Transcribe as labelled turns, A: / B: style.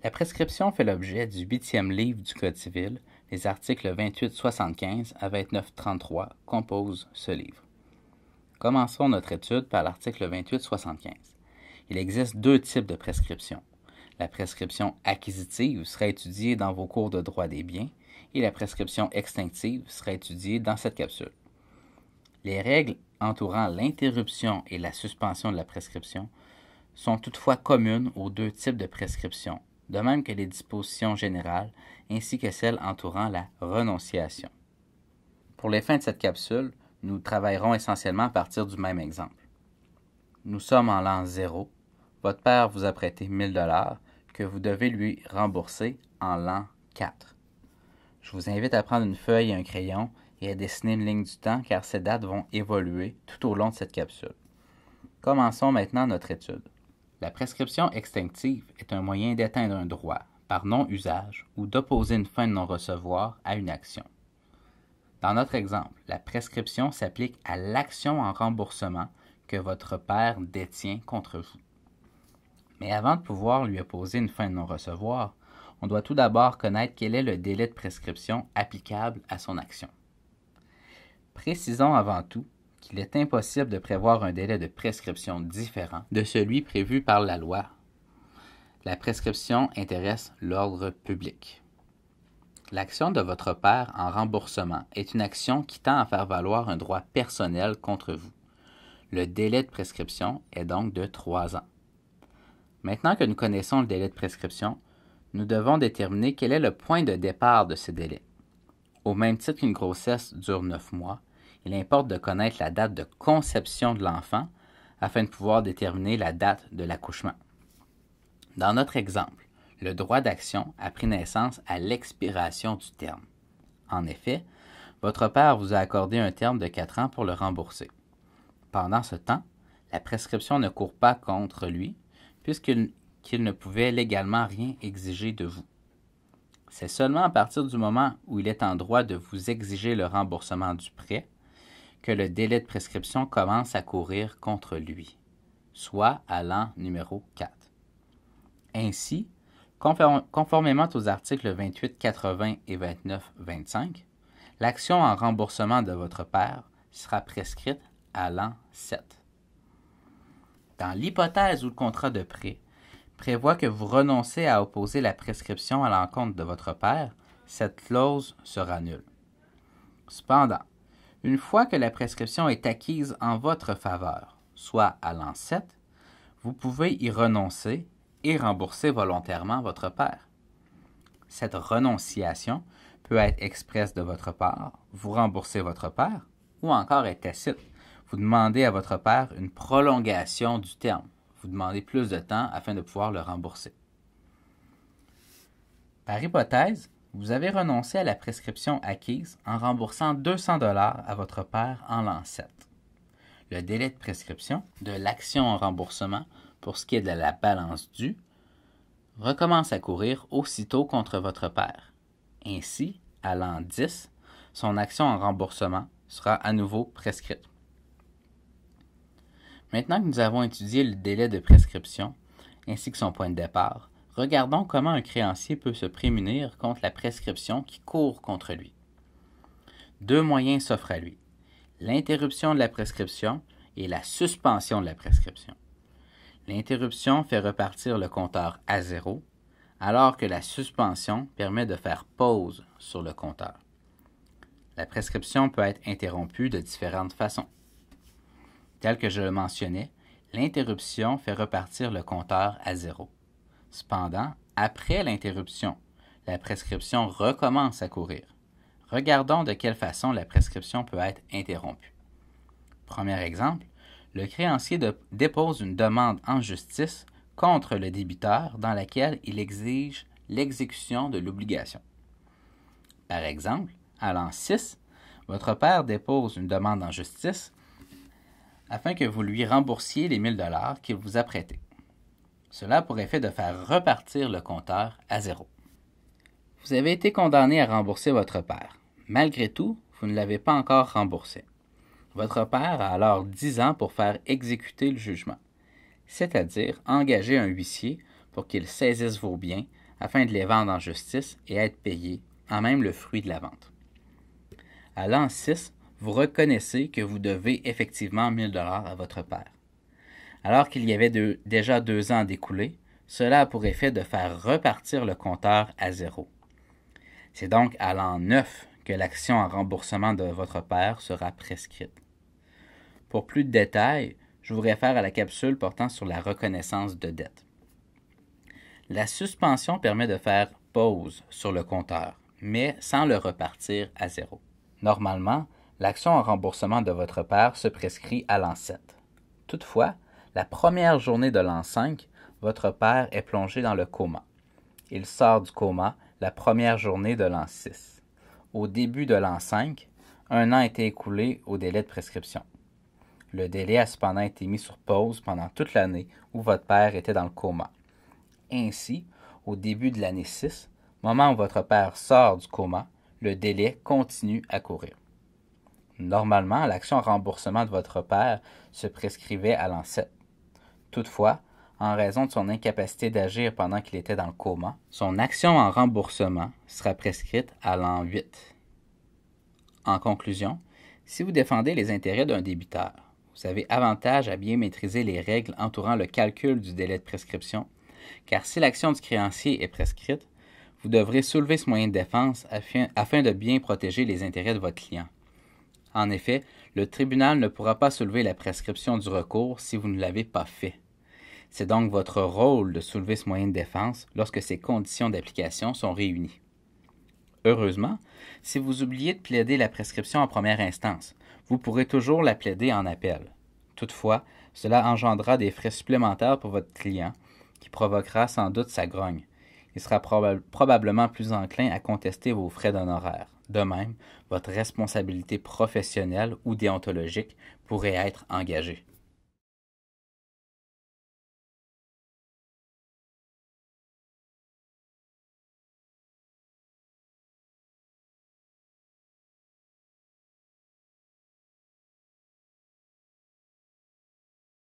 A: La prescription fait l'objet du 8e livre du Code civil. Les articles 28-75 à 29-33 composent ce livre. Commençons notre étude par l'article 28-75. Il existe deux types de prescription. La prescription acquisitive sera étudiée dans vos cours de droit des biens et la prescription extinctive sera étudiée dans cette capsule. Les règles entourant l'interruption et la suspension de la prescription sont toutefois communes aux deux types de prescription, de même que les dispositions générales ainsi que celles entourant la renonciation. Pour les fins de cette capsule, nous travaillerons essentiellement à partir du même exemple. Nous sommes en l'an 0. Votre père vous a prêté 1 000 $ que vous devez lui rembourser en l'an 4. Je vous invite à prendre une feuille et un crayon et à dessiner une ligne du temps car ces dates vont évoluer tout au long de cette capsule. Commençons maintenant notre étude. La prescription extinctive est un moyen d'éteindre un droit par non-usage ou d'opposer une fin de non-recevoir à une action. Dans notre exemple, la prescription s'applique à l'action en remboursement que votre père détient contre vous. Mais avant de pouvoir lui opposer une fin de non-recevoir, on doit tout d'abord connaître quel est le délai de prescription applicable à son action. Précisons avant tout qu'il est impossible de prévoir un délai de prescription différent de celui prévu par la loi. La prescription intéresse l'ordre public. L'action de votre père en remboursement est une action qui tend à faire valoir un droit personnel contre vous. Le délai de prescription est donc de 3 ans. Maintenant que nous connaissons le délai de prescription, nous devons déterminer quel est le point de départ de ce délai. Au même titre qu'une grossesse dure 9 mois, il importe de connaître la date de conception de l'enfant afin de pouvoir déterminer la date de l'accouchement. Dans notre exemple, le droit d'action a pris naissance à l'expiration du terme. En effet, votre père vous a accordé un terme de 4 ans pour le rembourser. Pendant ce temps, la prescription ne court pas contre lui, puisqu'il ne pouvait légalement rien exiger de vous. C'est seulement à partir du moment où il est en droit de vous exiger le remboursement du prêt que le délai de prescription commence à courir contre lui, soit à l'an numéro 4. Ainsi, conformément aux articles 28-80 et 29-25, l'action en remboursement de votre père sera prescrite à l'an 7. Dans l'hypothèse où le contrat de prêt prévoit que vous renoncez à opposer la prescription à l'encontre de votre père, cette clause sera nulle. Cependant, une fois que la prescription est acquise en votre faveur, soit à l'an 7, vous pouvez y renoncer et rembourser volontairement votre père. Cette renonciation peut être expresse de votre part, vous remboursez votre père, ou encore être tacite. Vous demandez à votre père une prolongation du terme. Vous demandez plus de temps afin de pouvoir le rembourser. Par hypothèse, vous avez renoncé à la prescription acquise en remboursant 200 $ à votre père en l'an 7. Le délai de prescription de l'action en remboursement pour ce qui est de la balance due recommence à courir aussitôt contre votre père. Ainsi, à l'an 10, son action en remboursement sera à nouveau prescrite. Maintenant que nous avons étudié le délai de prescription ainsi que son point de départ, regardons comment un créancier peut se prémunir contre la prescription qui court contre lui. Deux moyens s'offrent à lui: l'interruption de la prescription et la suspension de la prescription. L'interruption fait repartir le compteur à 0, alors que la suspension permet de faire pause sur le compteur. La prescription peut être interrompue de différentes façons. Tel que je le mentionnais, l'interruption fait repartir le compteur à 0. Cependant, après l'interruption, la prescription recommence à courir. Regardons de quelle façon la prescription peut être interrompue. Premier exemple, le créancier dépose une demande en justice contre le débiteur dans laquelle il exige l'exécution de l'obligation. Par exemple, à l'an 6, votre père dépose une demande en justice afin que vous lui remboursiez les 1 000 $ qu'il vous a prêtés. Cela a pour effet de faire repartir le compteur à 0. Vous avez été condamné à rembourser votre père. Malgré tout, vous ne l'avez pas encore remboursé. Votre père a alors 10 ans pour faire exécuter le jugement, c'est-à-dire engager un huissier pour qu'il saisisse vos biens afin de les vendre en justice et être payé, en même le fruit de la vente. À l'an 6, vous reconnaissez que vous devez effectivement 1 000 $ à votre père. Alors qu'il y avait déjà 2 ans d'écoulés, cela a pour effet de faire repartir le compteur à 0. C'est donc à l'an 9 que l'action en remboursement de votre père sera prescrite. Pour plus de détails, je vous réfère à la capsule portant sur la reconnaissance de dette. La suspension permet de faire pause sur le compteur, mais sans le repartir à 0. Normalement, l'action en remboursement de votre père se prescrit à l'an 7. Toutefois, la première journée de l'an 5, votre père est plongé dans le coma. Il sort du coma la première journée de l'an 6. Au début de l'an 5, 1 an était écoulé au délai de prescription. Le délai a cependant été mis sur pause pendant toute l'année où votre père était dans le coma. Ainsi, au début de l'année 6, moment où votre père sort du coma, le délai continue à courir. Normalement, l'action en remboursement de votre père se prescrivait à l'an 7. Toutefois, en raison de son incapacité d'agir pendant qu'il était dans le coma, son action en remboursement sera prescrite à l'an 8. En conclusion, si vous défendez les intérêts d'un débiteur, vous avez avantage à bien maîtriser les règles entourant le calcul du délai de prescription, car si l'action du créancier est prescrite, vous devrez soulever ce moyen de défense afin de bien protéger les intérêts de votre client. En effet, le tribunal ne pourra pas soulever la prescription du recours si vous ne l'avez pas fait. C'est donc votre rôle de soulever ce moyen de défense lorsque ces conditions d'application sont réunies. Heureusement, si vous oubliez de plaider la prescription en première instance, vous pourrez toujours la plaider en appel. Toutefois, cela engendrera des frais supplémentaires pour votre client qui provoquera sans doute sa grogne. Il sera probablement plus enclin à contester vos frais d'honoraires. De même, votre responsabilité professionnelle ou déontologique pourrait être engagée.